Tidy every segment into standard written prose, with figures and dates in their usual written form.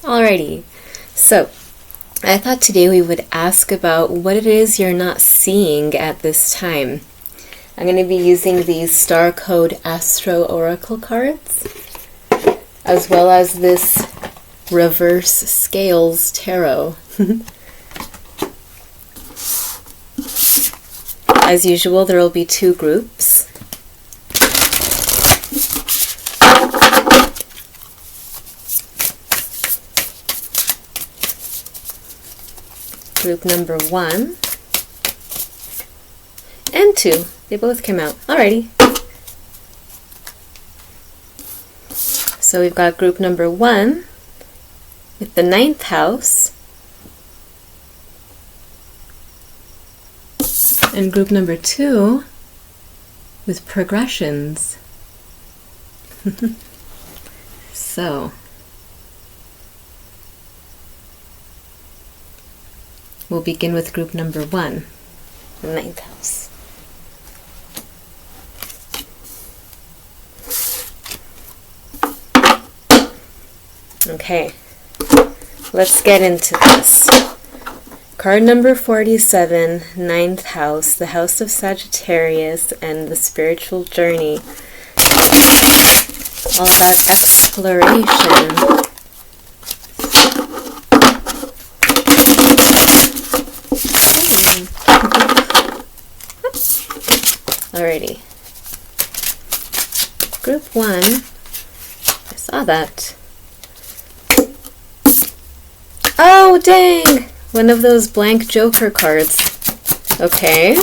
Alrighty, so I thought today we would ask about what it is you're not seeing at this time. I'm going to be using these Star Code Astro Oracle cards, as well as this Reverse Scales Tarot. As usual, there will be two groups. Group number 1 and 2. They both came out. Alrighty. So we've got group number 1 with the 9th house, and group number 2 with progressions. So we'll begin with group number 1, the 9th house. Okay, let's get into this. Card number 47, 9th house, the house of Sagittarius and the spiritual journey. All about exploration. Alrighty. Group 1, I saw that. Oh, dang! One of those blank Joker cards. Okay.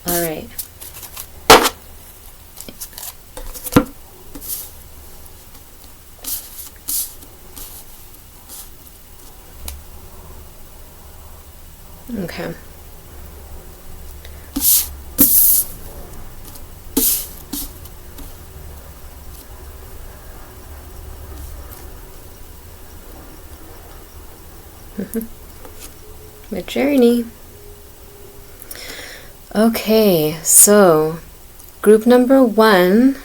Alright. Okay. My journey. Okay, so group number 1,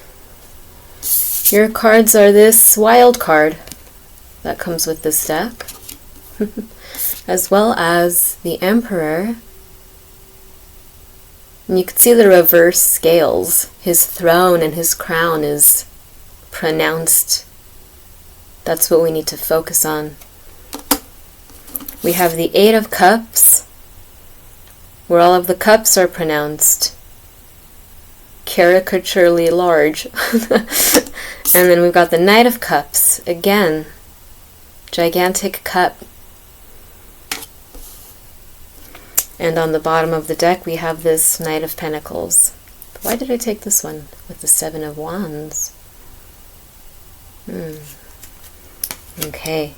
your cards are this wild card that comes with this deck, as well as the Emperor. And you can see the reverse scales. His throne and his crown is pronounced. That's what we need to focus on. We have the 8 of Cups, where all of the cups are pronounced caricaturely large. And then we've got the Knight of Cups, again, gigantic cup. And on the bottom of the deck we have this Knight of Pentacles. Why did I take this one with the 7 of Wands? Okay.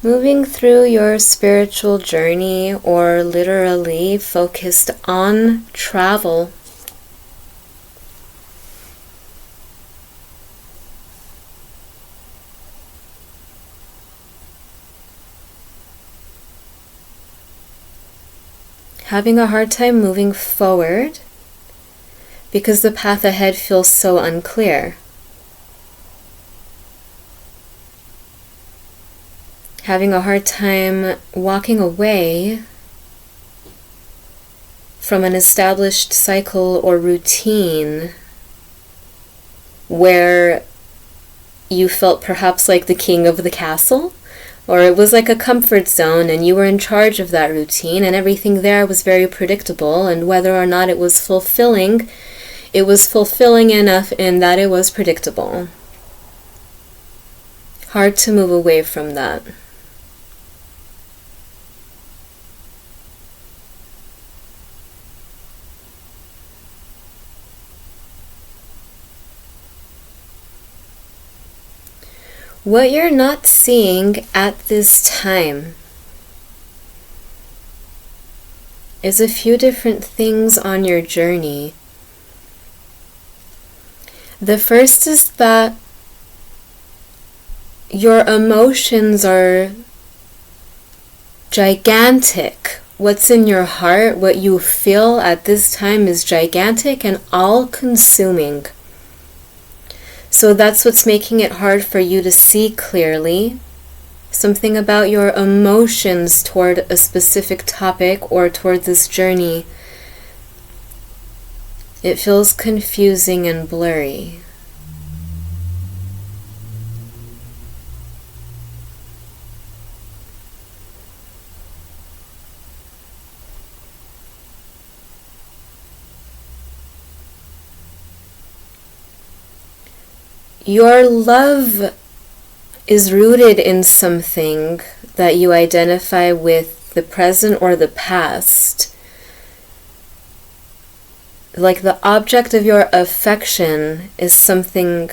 Moving through your spiritual journey, or literally focused on travel. Having a hard time moving forward because the path ahead feels so unclear. Having a hard time walking away from an established cycle or routine where you felt perhaps like the king of the castle, or it was like a comfort zone and you were in charge of that routine and everything there was very predictable, and whether or not it was fulfilling enough in that it was predictable. Hard to move away from that. What you're not seeing at this time is a few different things on your journey. The first is that your emotions are gigantic. What's in your heart, what you feel at this time is gigantic and all-consuming. So that's what's making it hard for you to see clearly. Something about your emotions toward a specific topic or toward this journey. It feels confusing and blurry. Your love is rooted in something that you identify with the present or the past. Like the object of your affection is something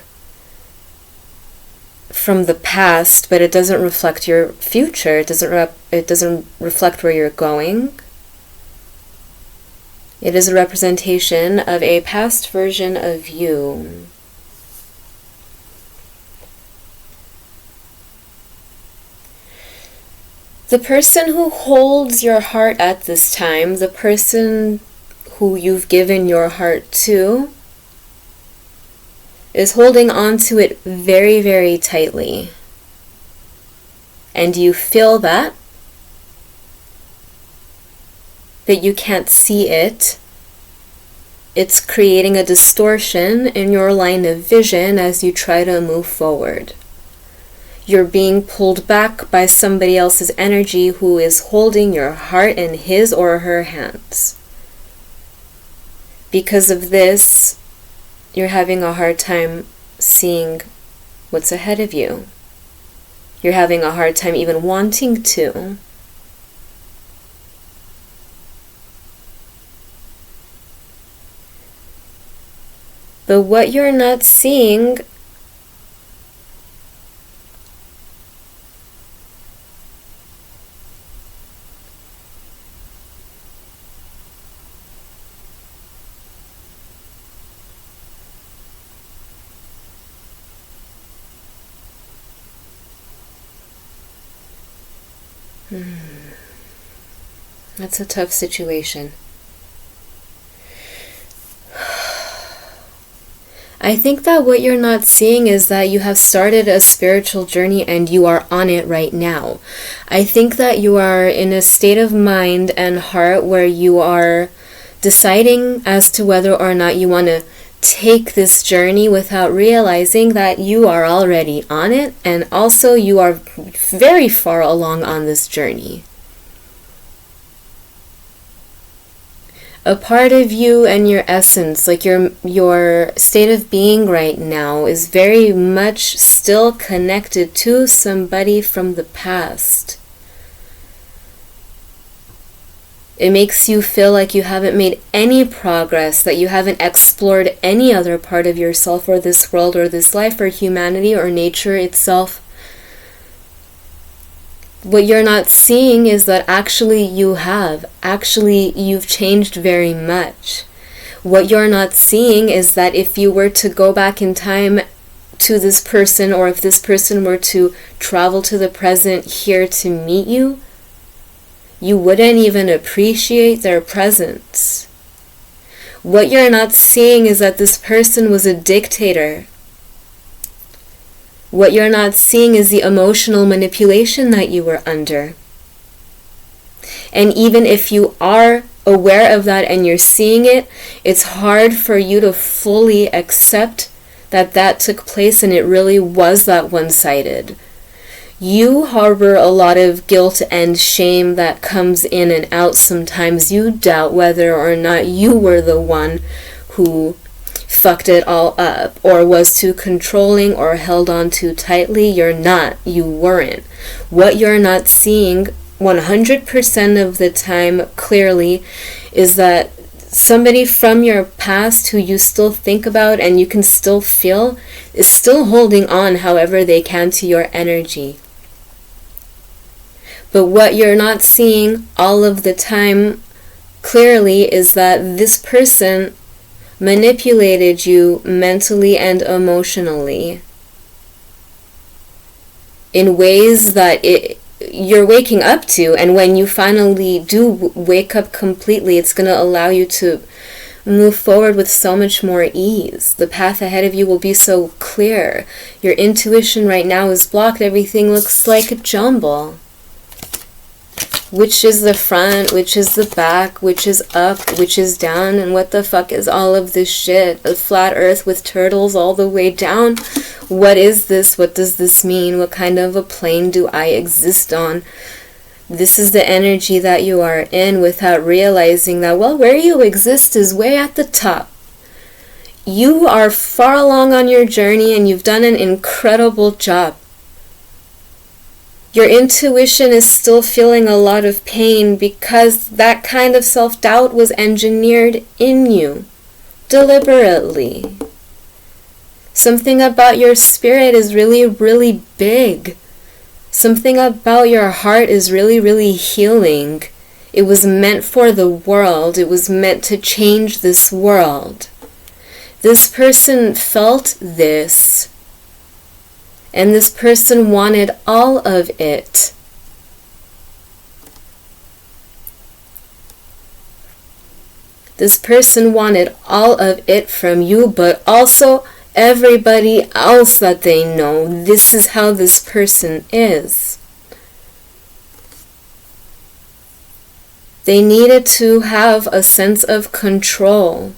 from the past, but it doesn't reflect your future. It doesn't reflect where you're going. It is a representation of a past version of you. The person who holds your heart at this time, the person who you've given your heart to, is holding on to it very, very tightly. And you feel that, but you can't see it. It's creating a distortion in your line of vision as you try to move forward. You're being pulled back by somebody else's energy who is holding your heart in his or her hands. Because of this, you're having a hard time seeing what's ahead of you. You're having a hard time even wanting to. But what you're not seeing That's a tough situation. I think that what you're not seeing is that you have started a spiritual journey and you are on it right now. I think that you are in a state of mind and heart where you are deciding as to whether or not you want to take this journey without realizing that you are already on it, and also you are very far along on this journey. A part of you and your essence, like your state of being right now, is very much still connected to somebody from the past. It makes you feel like you haven't made any progress, that you haven't explored any other part of yourself or this world or this life or humanity or nature itself. What you're not seeing is that actually you have. Actually, you've changed very much. What you're not seeing is that if you were to go back in time to this person, or if this person were to travel to the present here to meet you, you wouldn't even appreciate their presence. What you're not seeing is that this person was a dictator. What you're not seeing is the emotional manipulation that you were under. And even if you are aware of that and you're seeing it, it's hard for you to fully accept that that took place and it really was that one-sided. You harbor a lot of guilt and shame that comes in and out sometimes. You doubt whether or not you were the one who fucked it all up or was too controlling or held on too tightly. You're not. You weren't. What you're not seeing 100% of the time clearly is that somebody from your past who you still think about and you can still feel is still holding on however they can to your energy. But what you're not seeing all of the time clearly is that this person manipulated you mentally and emotionally in ways that you're waking up to. And when you finally do wake up completely, it's going to allow you to move forward with so much more ease. The path ahead of you will be so clear. Your intuition right now is blocked. Everything looks like a jumble. Which is the front, which is the back, which is up, which is down, and what the fuck is all of this shit? A flat earth with turtles all the way down? What is this? What does this mean? What kind of a plane do I exist on? This is the energy that you are in without realizing that, well, where you exist is way at the top. You are far along on your journey and you've done an incredible job. Your intuition is still feeling a lot of pain because that kind of self-doubt was engineered in you deliberately. Something about your spirit is really, really big. Something about your heart is really, really healing. It was meant for the world. It was meant to change this world. This person felt this. And this person wanted all of it. This person wanted all of it from you, but also everybody else that they know. This is how this person is. They needed to have a sense of control.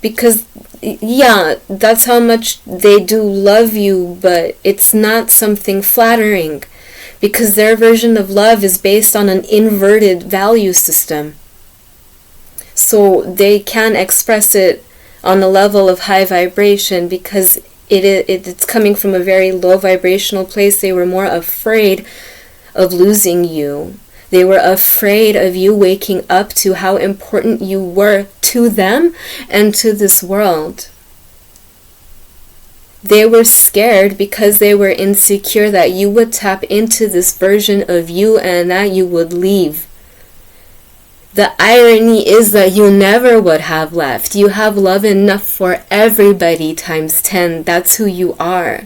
Because, yeah, that's how much they do love you, but it's not something flattering. Because their version of love is based on an inverted value system. So they can express it on a level of high vibration because it's coming from a very low vibrational place. They were more afraid of losing you. They were afraid of you waking up to how important you were to them and to this world. They were scared because they were insecure that you would tap into this version of you and that you would leave. The irony is that you never would have left. You have love enough for everybody times 10. That's who you are.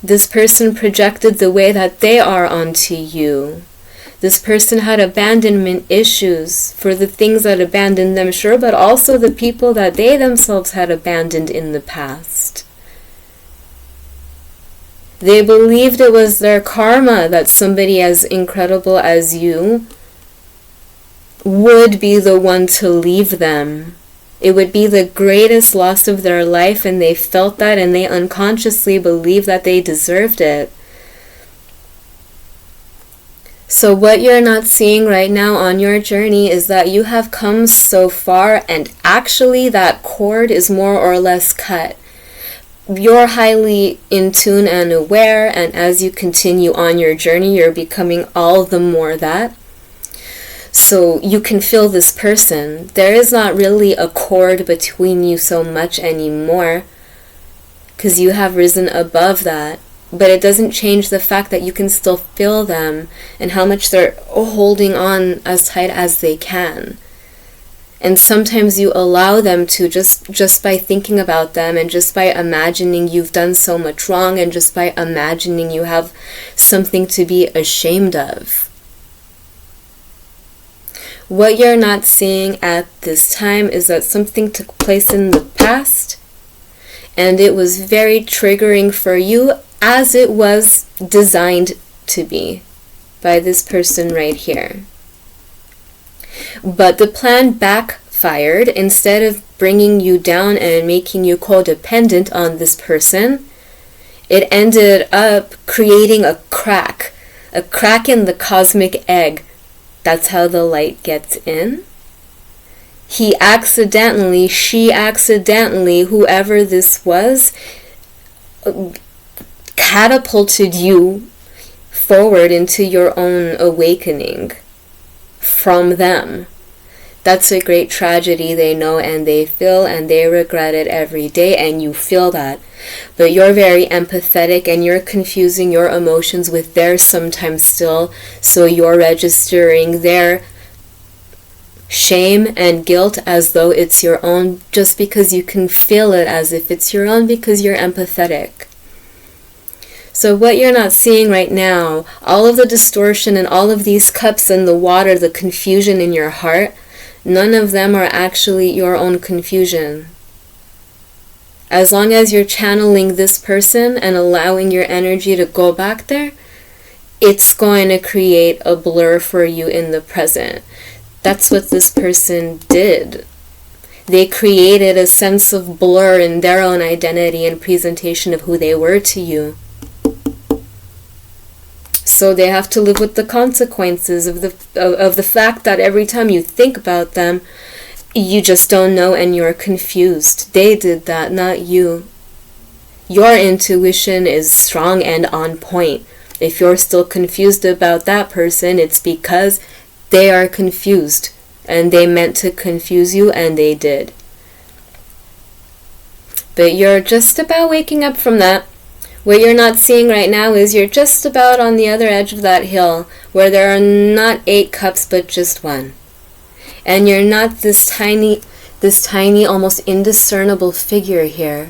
This person projected the way that they are onto you. This person had abandonment issues for the things that abandoned them, sure, but also the people that they themselves had abandoned in the past. They believed it was their karma that somebody as incredible as you would be the one to leave them. It would be the greatest loss of their life, and they felt that, and they unconsciously believed that they deserved it. So what you're not seeing right now on your journey is that you have come so far, and actually that cord is more or less cut. You're highly in tune and aware, and as you continue on your journey, you're becoming all the more that. So you can feel this person. There is not really a cord between you so much anymore because you have risen above that. But it doesn't change the fact that you can still feel them and how much they're holding on as tight as they can. And sometimes you allow them to just by thinking about them and just by imagining you've done so much wrong and just by imagining you have something to be ashamed of. What you're not seeing at this time is that something took place in the past and it was very triggering for you, as it was designed to be by this person right here. But the plan backfired. Instead of bringing you down and making you codependent on this person, it ended up creating a crack in the cosmic egg. That's how the light gets in. She accidentally, whoever this was, catapulted you forward into your own awakening from them. That's a great tragedy they know and they feel, and they regret it every day, and you feel that. But you're very empathetic and you're confusing your emotions with theirs sometimes still, so you're registering their shame and guilt as though it's your own, just because you can feel it as if it's your own because you're empathetic. So what you're not seeing right now, all of the distortion and all of these cups and the water, the confusion in your heart, none of them are actually your own confusion. As long as you're channeling this person and allowing your energy to go back there, it's going to create a blur for you in the present. That's what this person did. They created a sense of blur in their own identity and presentation of who they were to you. So they have to live with the consequences of the fact that every time you think about them, you just don't know and you're confused. They did that, not you. Your intuition is strong and on point. If you're still confused about that person, it's because they are confused. And they meant to confuse you, and they did. But you're just about waking up from that. What you're not seeing right now is you're just about on the other edge of that hill, where there are not 8 cups, but just 1. And you're not this tiny, almost indiscernible figure here,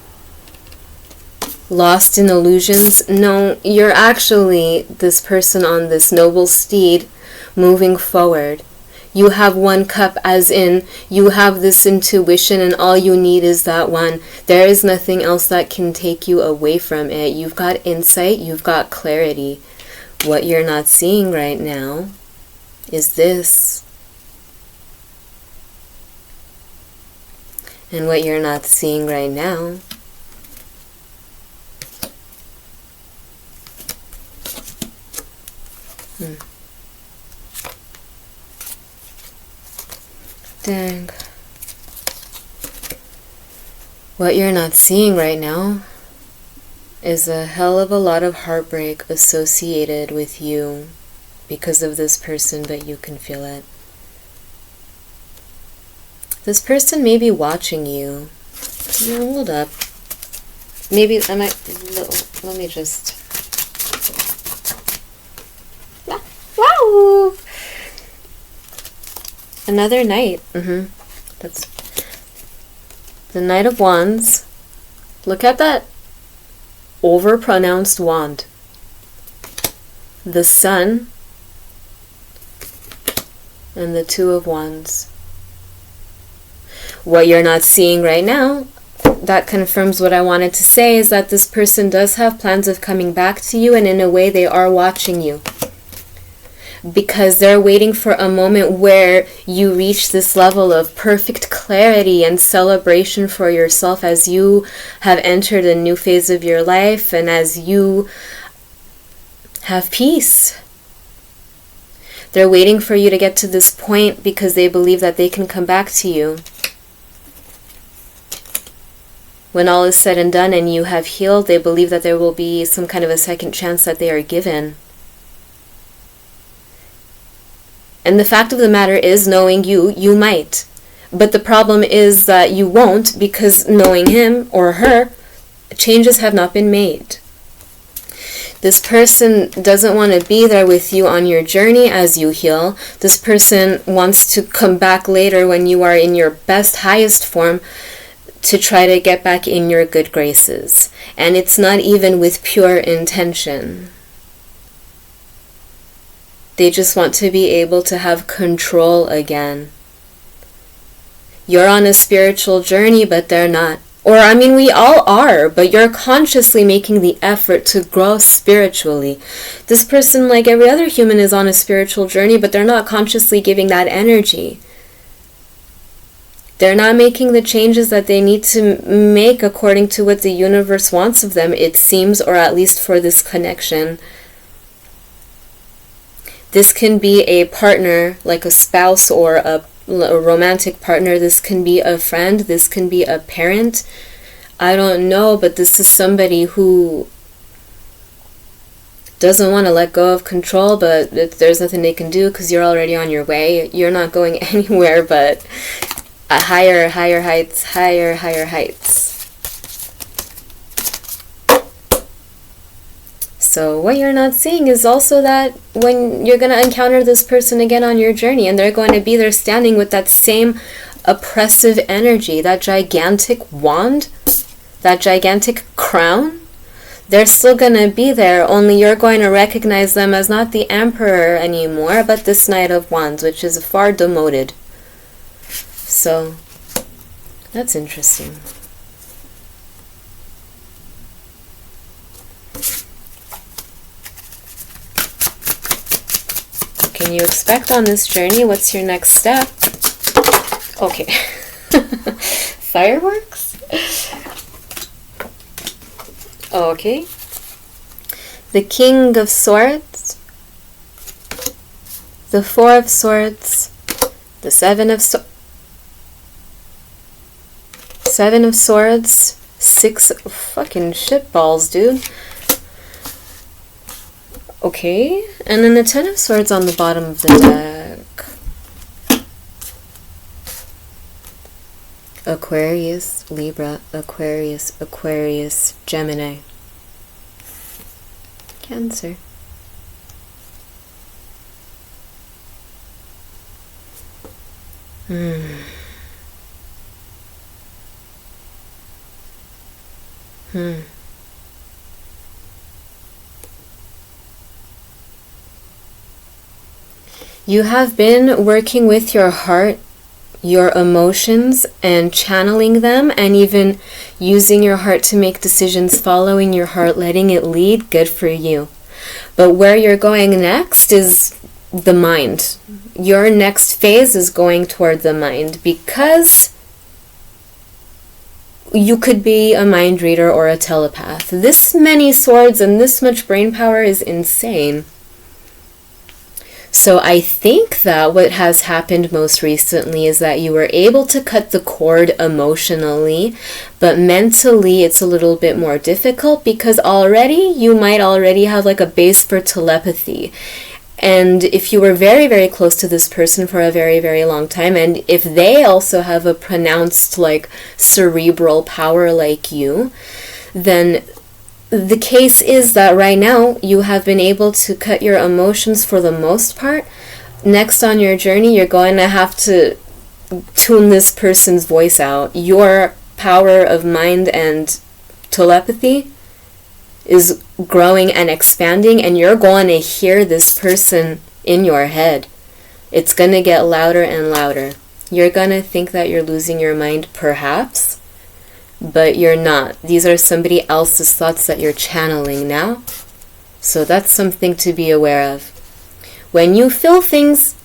lost in illusions. No, you're actually this person on this noble steed moving forward. You have 1 cup, as in you have this intuition and all you need is that one. There is nothing else that can take you away from it. You've got insight, you've got clarity. What you're not seeing right now is this. And what you're not seeing right now Dang. What you're not seeing right now is a hell of a lot of heartbreak associated with you because of this person, but you can feel it. This person may be watching you. Hold up. Maybe I might. Let me just. Wow! Another knight. That's the Knight of Wands. Look at that overpronounced wand. The Sun and the Two of Wands. What you're not seeing right now, that confirms what I wanted to say, is that this person does have plans of coming back to you, and in a way they are watching you. Because they're waiting for a moment where you reach this level of perfect clarity and celebration for yourself as you have entered a new phase of your life and as you have peace. They're waiting for you to get to this point because they believe that they can come back to you. When all is said and done and you have healed, they believe that there will be some kind of a second chance that they are given. And the fact of the matter is, knowing you, you might. But the problem is that you won't, because knowing him or her, changes have not been made. This person doesn't want to be there with you on your journey as you heal. This person wants to come back later when you are in your best, highest form to try to get back in your good graces. And it's not even with pure intention. They just want to be able to have control again. You're on a spiritual journey, but they're not. Or, I mean, we all are, but you're consciously making the effort to grow spiritually. This person, like every other human, is on a spiritual journey, but they're not consciously giving that energy. They're not making the changes that they need to make according to what the universe wants of them, it seems, or at least for this connection. This can be a partner, like a spouse or a romantic partner. This can be a friend. This can be a parent. I don't know, but this is somebody who doesn't want to let go of control, but there's nothing they can do because you're already on your way. You're not going anywhere but higher heights. So what you're not seeing is also that when you're going to encounter this person again on your journey, and they're going to be there standing with that same oppressive energy, that gigantic wand, that gigantic crown, they're still going to be there, only you're going to recognize them as not the Emperor anymore, but this Knight of Wands, which is far demoted. So, that's interesting. What can you expect on this journey? What's your next step? Okay. Fireworks? Okay. The King of Swords, the Four of Swords, the Seven of Swords, 6 fucking shitballs, dude. Okay, and then the 10 of Swords on the bottom of the deck. Aquarius, Libra, Aquarius, Gemini, Cancer. You have been working with your heart, your emotions, and channeling them, and even using your heart to make decisions, following your heart, letting it lead. Good for you. But where you're going next is the mind. Your next phase is going toward the mind, because you could be a mind reader or a telepath. This many swords and this much brain power is insane. So I think that what has happened most recently is that you were able to cut the cord emotionally, but mentally it's a little bit more difficult, because you might already have like a base for telepathy. And if you were very, very close to this person for a very, very long time, and if they also have a pronounced like cerebral power like you, then the case is that right now you have been able to cut your emotions for the most part. Next on your journey, you're going to have to tune this person's voice out. Your power of mind and telepathy is growing and expanding, and you're going to hear this person in your head. It's going to get louder and louder. You're going to think that you're losing your mind, perhaps, but you're not. These are somebody else's thoughts that you're channeling now. So that's something to be aware of. When you feel things,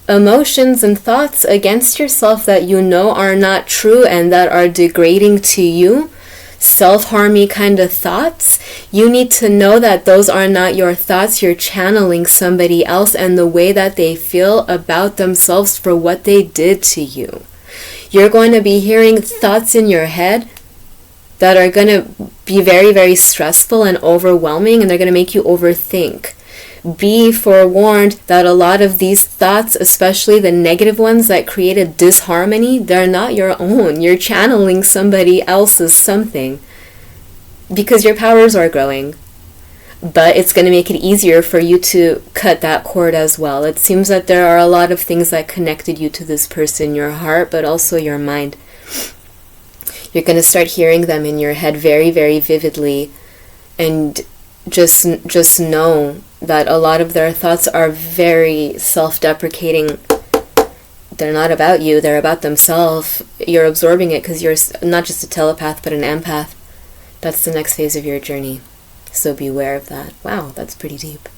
emotions and thoughts against yourself that you know are not true and that are degrading to you, self-harmy kind of thoughts, you need to know that those are not your thoughts. You're channeling somebody else and the way that they feel about themselves for what they did to you. You're going to be hearing thoughts in your head that are going to be very, very stressful and overwhelming, and they're going to make you overthink. Be forewarned that a lot of these thoughts, especially the negative ones that created disharmony, they're not your own. You're channeling somebody else's something, because your powers are growing. But it's going to make it easier for you to cut that cord as well. It seems that there are a lot of things that connected you to this person, your heart, but also your mind. You're going to start hearing them in your head very, very vividly, and just know that a lot of their thoughts are very self-deprecating. They're not about you, they're about themselves. You're absorbing it because you're not just a telepath, but an empath. That's the next phase of your journey. So beware of that. Wow, that's pretty deep.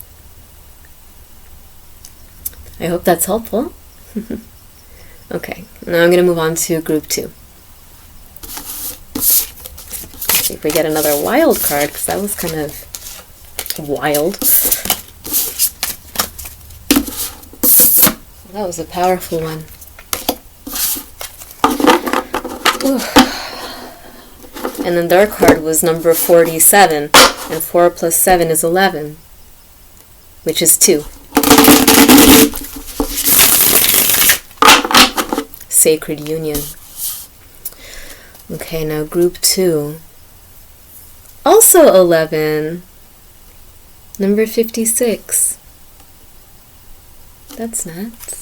I hope that's helpful. Okay, now I'm going to move on to group 2. See if we get another wild card, because that was kind of wild. That was a powerful one. Ooh. And then their card was number 47, and 4 plus 7 is 11, which is 2. Sacred Union. Okay, now group 2. Also 11. Number 56. That's nuts.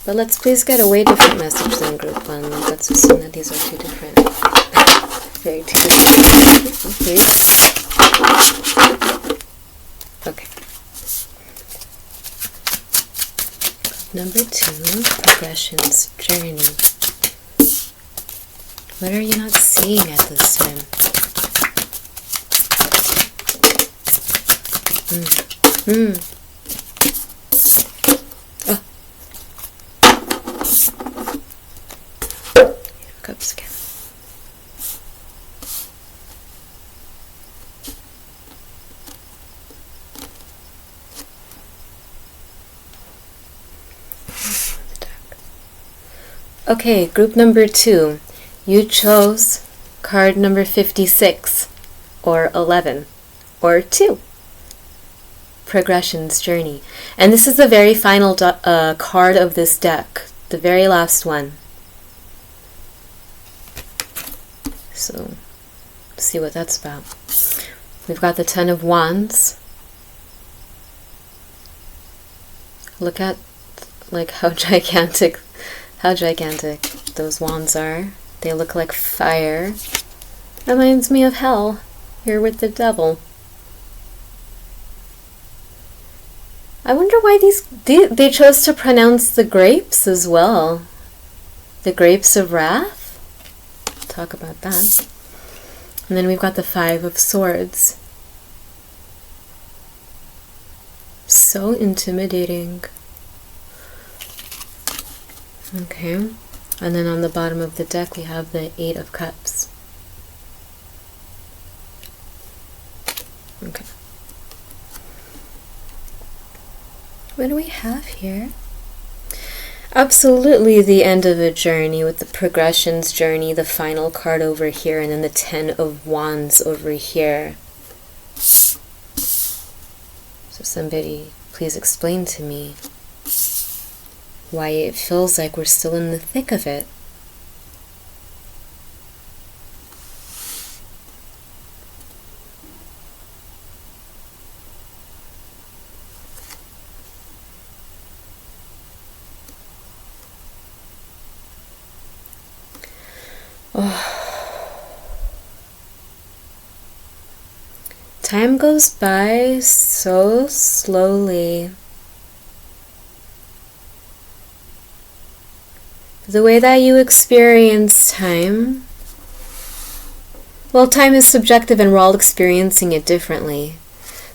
But let's please get a way different message than group 1. Let's assume that these are 2 different. Very too. Please. Okay. Number 2, progression's journey. What are you not seeing at this time? Oh. Cups again. Okay, group number 2. You chose card number 56, or 11, or 2. Progression's journey. And this is the very final card of this deck, the very last one. So, let's see what that's about. We've got the 10 of Wands. Look at like how gigantic those wands are. They look like fire. Reminds me of hell, here with the devil. I wonder why they chose to pronounce the grapes as well. The grapes of wrath? Talk about that. And then we've got the 5 of Swords. So intimidating. Okay. And then on the bottom of the deck we have the 8 of Cups. Okay. What do we have here? Absolutely the end of a journey with the progression's journey, the final card over here, and then the 10 of Wands over here. So somebody please explain to me why it feels like we're still in the thick of it. Time goes by so slowly. The way that you experience time, well, time is subjective and we're all experiencing it differently.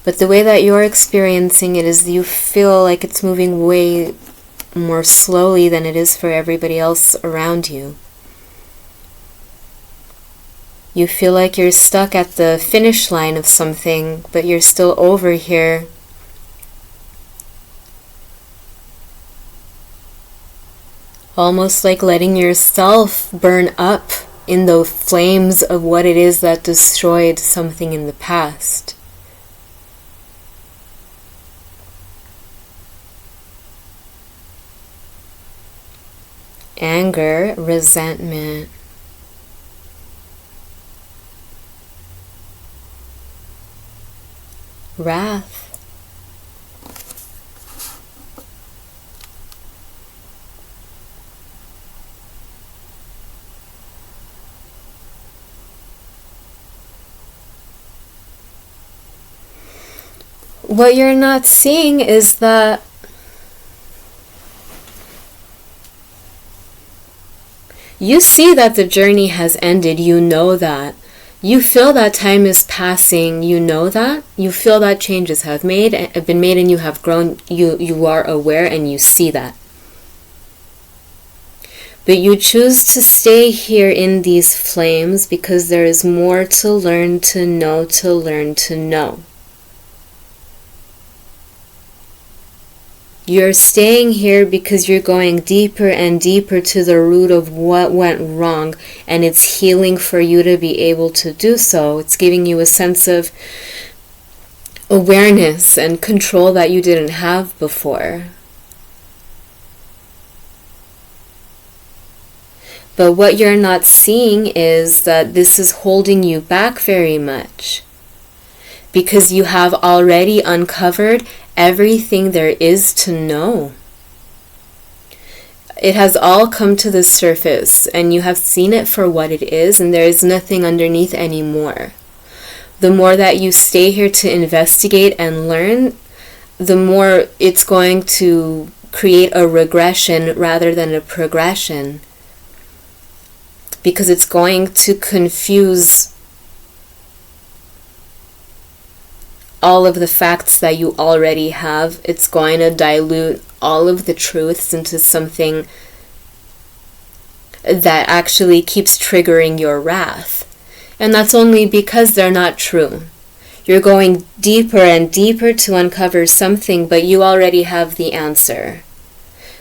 But the way that you're experiencing it is you feel like it's moving way more slowly than it is for everybody else around you. You feel like you're stuck at the finish line of something, but you're still over here. Almost like letting yourself burn up in the flames of what it is that destroyed something in the past. Anger, resentment. Wrath. What you're not seeing is that you see that the journey has ended, you know that. You feel that time is passing, you know that. You feel that changes have been made and you have grown, you are aware and you see that. But you choose to stay here in these flames because there is more to learn, to know, to learn, to know. You're staying here because you're going deeper and deeper to the root of what went wrong, and it's healing for you to be able to do so. It's giving you a sense of awareness and control that you didn't have before. But what you're not seeing is that this is holding you back very much, because you have already uncovered everything there is to know. it has all come to the surface, and you have seen it for what it is, and there is nothing underneath anymore. The more that you stay here to investigate and learn, the more it's going to create a regression rather than a progression, because it's going to confuse all of the facts that you already have. It's going to dilute all of the truths into something that actually keeps triggering your wrath. And that's only because they're not true. You're going deeper and deeper to uncover something, but you already have the answer.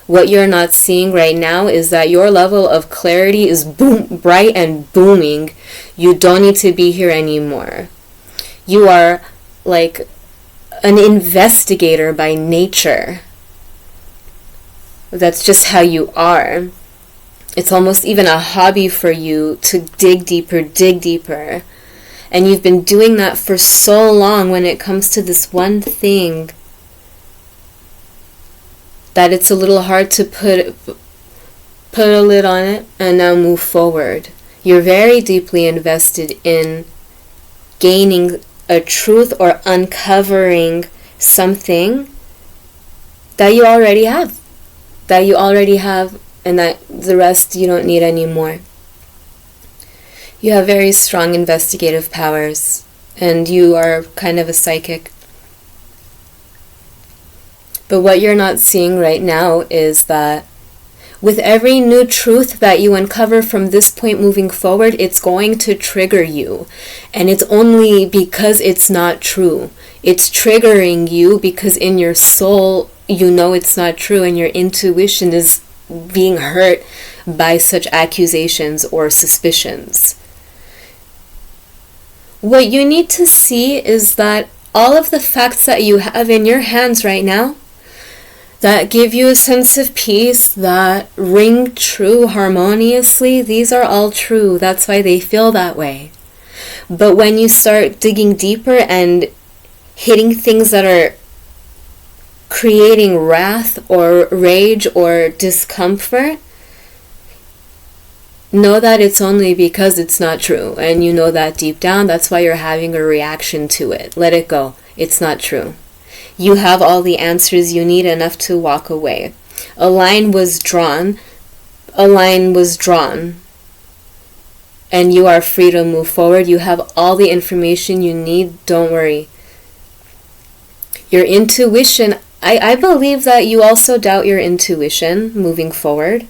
What you're not seeing right now is that your level of clarity is bright and booming. You don't need to be here anymore. You are like an investigator by nature. That's just how you are. It's almost even a hobby for you to dig deeper, dig deeper. And you've been doing that for so long when it comes to this one thing that it's a little hard to put a lid on it and now move forward. You're very deeply invested in gaining a truth or uncovering something that you already have. And that the rest you don't need anymore. You have very strong investigative powers, and you are kind of a psychic. But what you're not seeing right now is that with every new truth that you uncover from this point moving forward, it's going to trigger you. And it's only because it's not true. It's triggering you because in your soul, you know it's not true, and your intuition is being hurt by such accusations or suspicions. What you need to see is that all of the facts that you have in your hands right now that give you a sense of peace, that ring true harmoniously, these are all true. That's why they feel that way. But when you start digging deeper and hitting things that are creating wrath or rage or discomfort, know that it's only because it's not true, and you know that deep down. That's why you're having a reaction to it. Let it go. It's not true. You have all the answers you need, enough to walk away. A line was drawn, and you are free to move forward. You have all the information you need. Don't worry. Your intuition, I believe that you also doubt your intuition moving forward.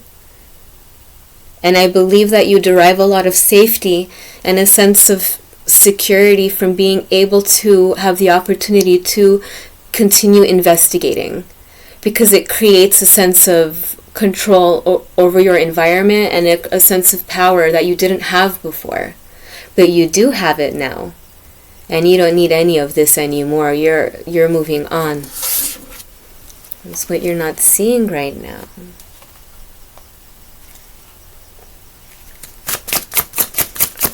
And I believe that you derive a lot of safety and a sense of security from being able to have the opportunity to continue investigating, because it creates a sense of control over your environment and a sense of power that you didn't have before. But you do have it now. And you don't need any of this anymore. You're moving on. That's what you're not seeing right now.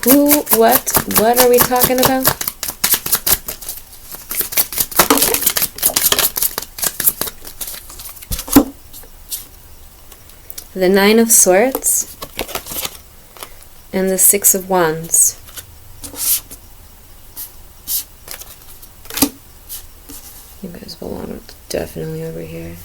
Who, what are we talking about? The Nine of Swords and the Six of Wands. You guys belong definitely over here.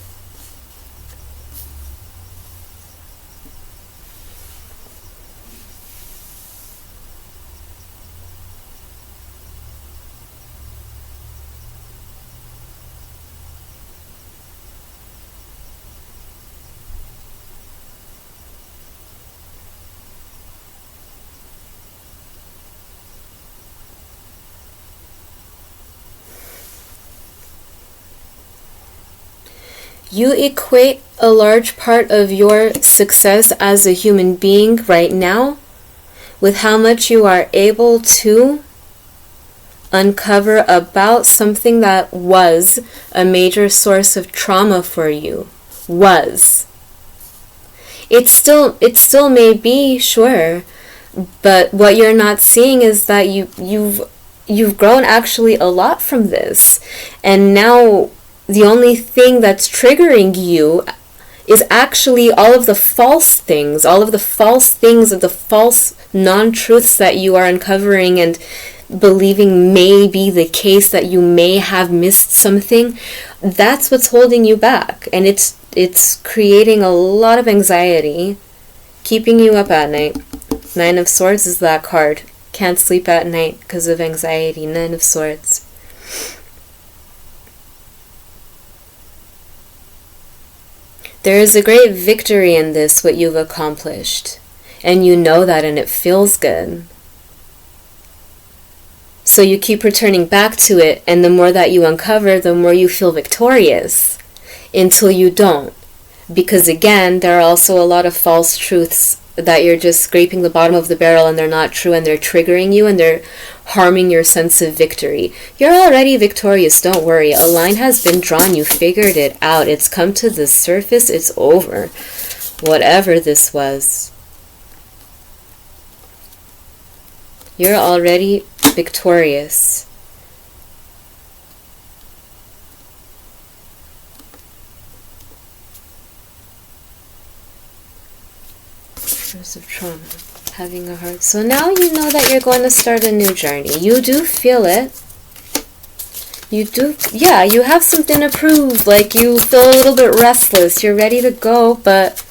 You equate a large part of your success as a human being right now with how much you are able to uncover about something that was a major source of trauma for you. It still may be, sure, but what you're not seeing is that you've grown actually a lot from this, and now the only thing that's triggering you is actually all of the false things, of the false non-truths that you are uncovering and believing may be the case, that you may have missed something. That's what's holding you back, and it's creating a lot of anxiety, keeping you up at night. 9 of Swords is that card. Can't sleep at night because of anxiety. 9 of Swords. There is a great victory in this, what you've accomplished. And you know that, and it feels good. So you keep returning back to it, and the more that you uncover, the more you feel victorious. Until you don't. Because again, there are also a lot of false truths that you're just scraping the bottom of the barrel and they're not true, and they're triggering you and they're harming your sense of victory. You're already victorious, don't worry. A line has been drawn, you figured it out. It's come to the surface, it's over. Whatever this was. You're already victorious. Of trauma, having a heart. So now you know that you're going to start a new journey. You do feel it. You do, yeah, you have something to prove. Like, you feel a little bit restless. You're ready to go, but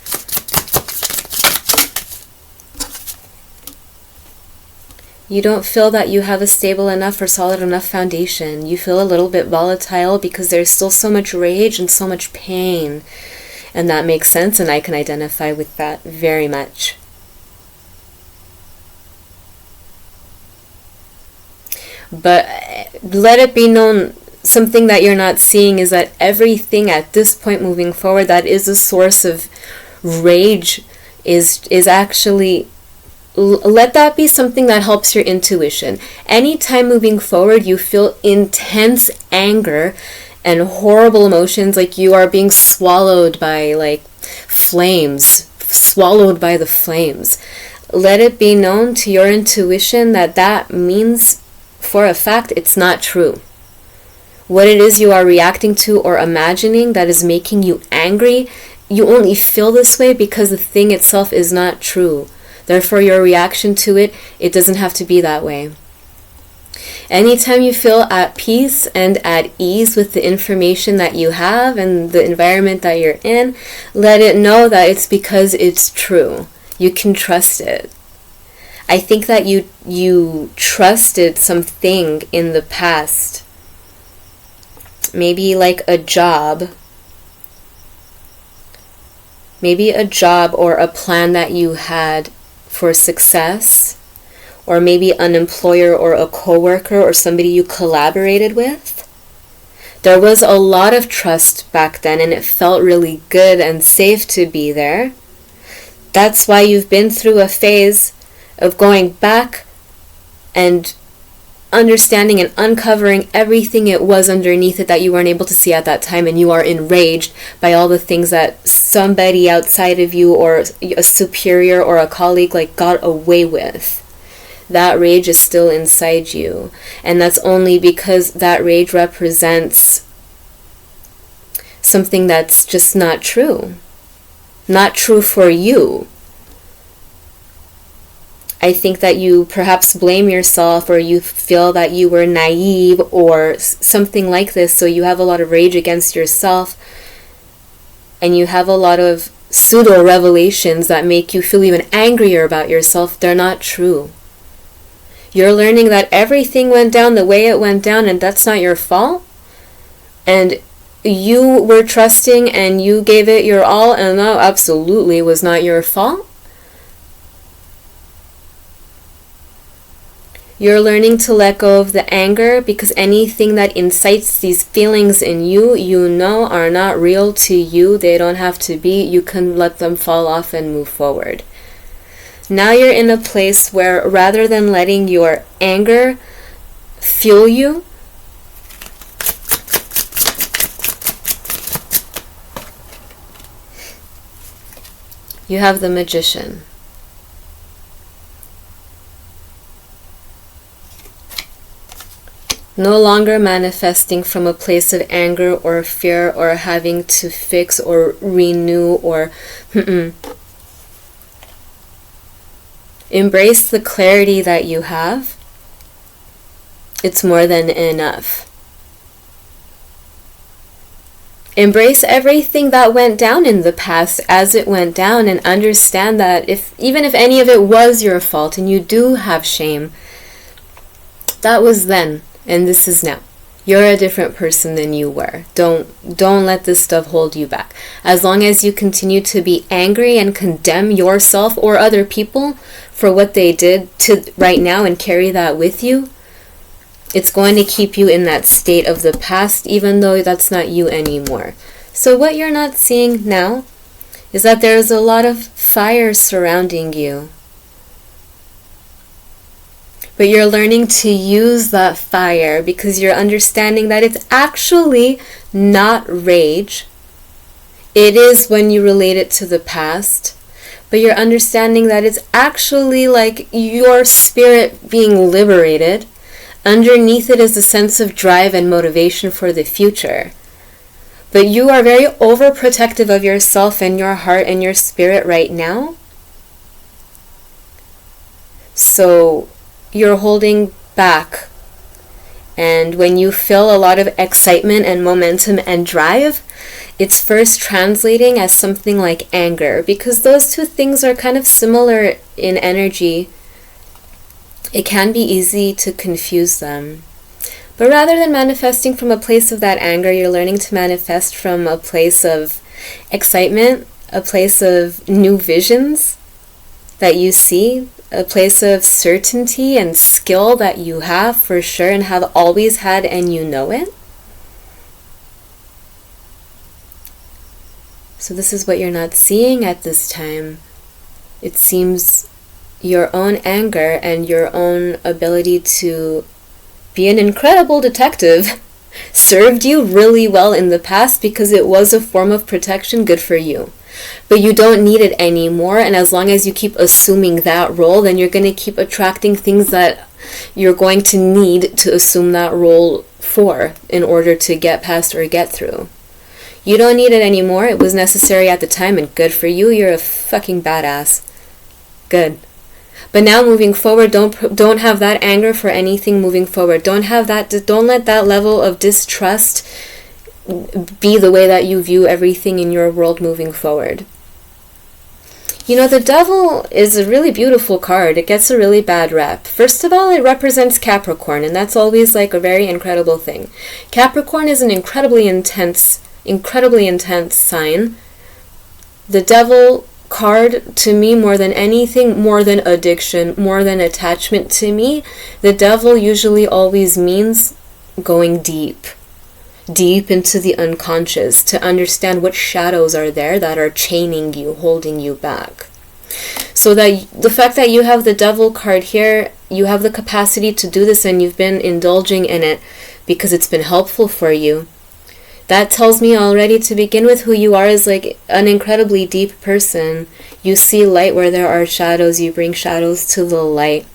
you don't feel that you have a stable enough or solid enough foundation. You feel a little bit volatile because there's still so much rage and so much pain. And that makes sense, and I can identify with that very much. But let it be known, something that you're not seeing is that everything at this point moving forward that is a source of rage is actually, let that be something that helps your intuition. Anytime moving forward you feel intense anger and horrible emotions, like you are being swallowed by like flames, swallowed by the flames. Let it be known to your intuition that that means for a fact it's not true. What it is you are reacting to or imagining that is making you angry, you only feel this way because the thing itself is not true. Therefore your reaction to it, it doesn't have to be that way. Anytime you feel at peace and at ease with the information that you have and the environment that you're in, let it know that it's because it's true. You can trust it. I think that you trusted something in the past. Maybe like a job. Maybe a job or a plan that you had for success. Or maybe an employer or a coworker or somebody you collaborated with. There was a lot of trust back then, and it felt really good and safe to be there. That's why you've been through a phase of going back and understanding and uncovering everything it was underneath it that you weren't able to see at that time, and you are enraged by all the things that somebody outside of you or a superior or a colleague like got away with. That rage is still inside you, and that's only because that rage represents something that's just not true. Not true for you. I think that you perhaps blame yourself, or you feel that you were naive or something like this, so you have a lot of rage against yourself, and you have a lot of pseudo revelations that make you feel even angrier about yourself. They're not true. You're learning that everything went down the way it went down, and that's not your fault. And you were trusting and you gave it your all, and that absolutely was not your fault. You're learning to let go of the anger, because anything that incites these feelings in you, you know are not real to you. They don't have to be. You can let them fall off and move forward. Now you're in a place where rather than letting your anger fuel you, you have the Magician. No longer manifesting from a place of anger or fear or having to fix or renew or embrace the clarity that you have. It's more than enough. Embrace everything that went down in the past as it went down, and understand that even if any of it was your fault and you do have shame, that was then and this is now. You're a different person than you were. Don't let this stuff hold you back. As long as you continue to be angry and condemn yourself or other people for what they did to right now and carry that with you, it's going to keep you in that state of the past, even though that's not you anymore. So what you're not seeing now is that there's a lot of fire surrounding you. But you're learning to use that fire because you're understanding that it's actually not rage. It is when you relate it to the past. But you're understanding that it's actually like your spirit being liberated. Underneath it is a sense of drive and motivation for the future. But you are very overprotective of yourself and your heart and your spirit right now. So you're holding back. And when you feel a lot of excitement and momentum and drive, it's first translating as something like anger, because those two things are kind of similar in energy. It can be easy to confuse them. But rather than manifesting from a place of that anger, you're learning to manifest from a place of excitement, a place of new visions that you see, a place of certainty and skill that you have for sure and have always had, and you know it. So this is what you're not seeing at this time. It seems your own anger and your own ability to be an incredible detective served you really well in the past because it was a form of protection. Good for you. But you don't need it anymore, and as long as you keep assuming that role, then you're going to keep attracting things that you're going to need to assume that role for in order to get past or get through. You don't need it anymore. It was necessary at the time, and good for you. You're a fucking badass. Good. But now moving forward, don't have that anger for anything moving forward. Don't let that level of distrust be the way that you view everything in your world moving forward. You know, the devil is a really beautiful card. It gets a really bad rep. First of all, it represents Capricorn, and that's always like a very incredible thing. Capricorn is an incredibly intense sign. The devil card, to me, more than anything, more than addiction, more than attachment, to me, the devil usually always means going deep into the unconscious to understand what shadows are there that are chaining you, holding you back. So that the fact that you have the devil card here, you have the capacity to do this, and you've been indulging in it because it's been helpful for you. That tells me already, to begin with, who you are is like an incredibly deep person. You see light where there are shadows. You bring shadows to the light.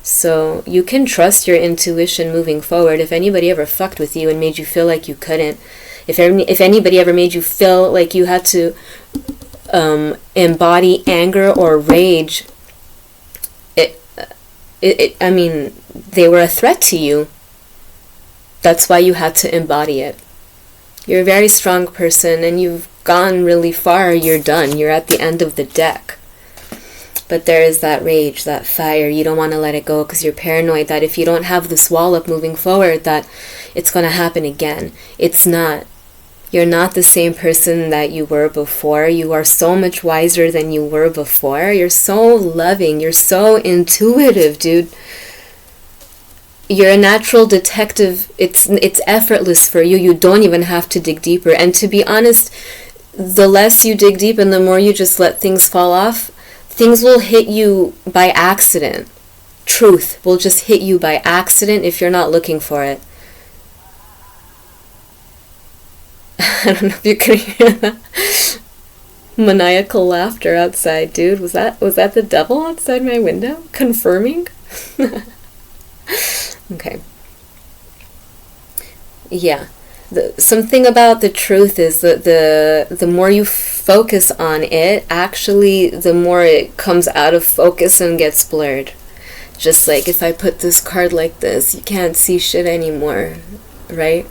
So you can trust your intuition moving forward. If anybody ever fucked with you and made you feel like you couldn't, if anybody ever made you feel like you had to embody anger or rage, I mean, they were a threat to you. That's why you had to embody it. You're a very strong person, and you've gone really far. You're done. You're at the end of the deck. But there is that rage, that fire. You don't want to let it go because you're paranoid that if you don't have this wall up moving forward, that it's going to happen again. It's not. You're not the same person that you were before. You are so much wiser than you were before. You're so loving. You're so intuitive, dude. You're a natural detective. It's effortless for you. You don't even have to dig deeper. And to be honest, the less you dig deep and the more you just let things fall off, things will hit you by accident. Truth will just hit you by accident if you're not looking for it. I don't know if you can hear that maniacal laughter outside, dude. Was that the devil outside my window confirming? Okay. Yeah. Something about the truth is that the more you focus on it, actually, the more it comes out of focus and gets blurred. Just like if I put this card like this, you can't see shit anymore, right?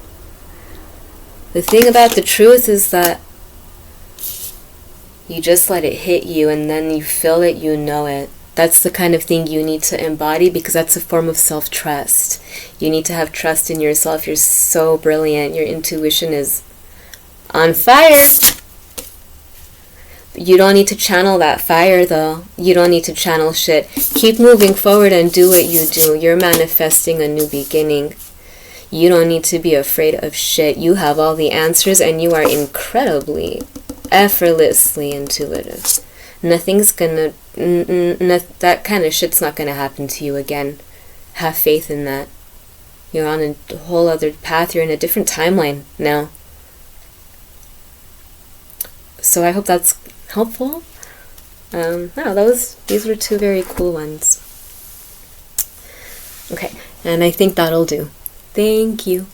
The thing about the truth is that you just let it hit you and then you feel it, you know it. That's the kind of thing you need to embody, because that's a form of self-trust. You need to have trust in yourself. You're so brilliant. Your intuition is on fire. You don't need to channel that fire, though. You don't need to channel shit. Keep moving forward and do what you do. You're manifesting a new beginning. You don't need to be afraid of shit. You have all the answers and you are incredibly, effortlessly intuitive. Nothing's gonna... that kind of shit's not gonna happen to you again. Have faith in that. You're on a whole other path. You're in a different timeline now. So I hope that's helpful. These were two very cool ones. Okay, and I think that'll do. Thank you.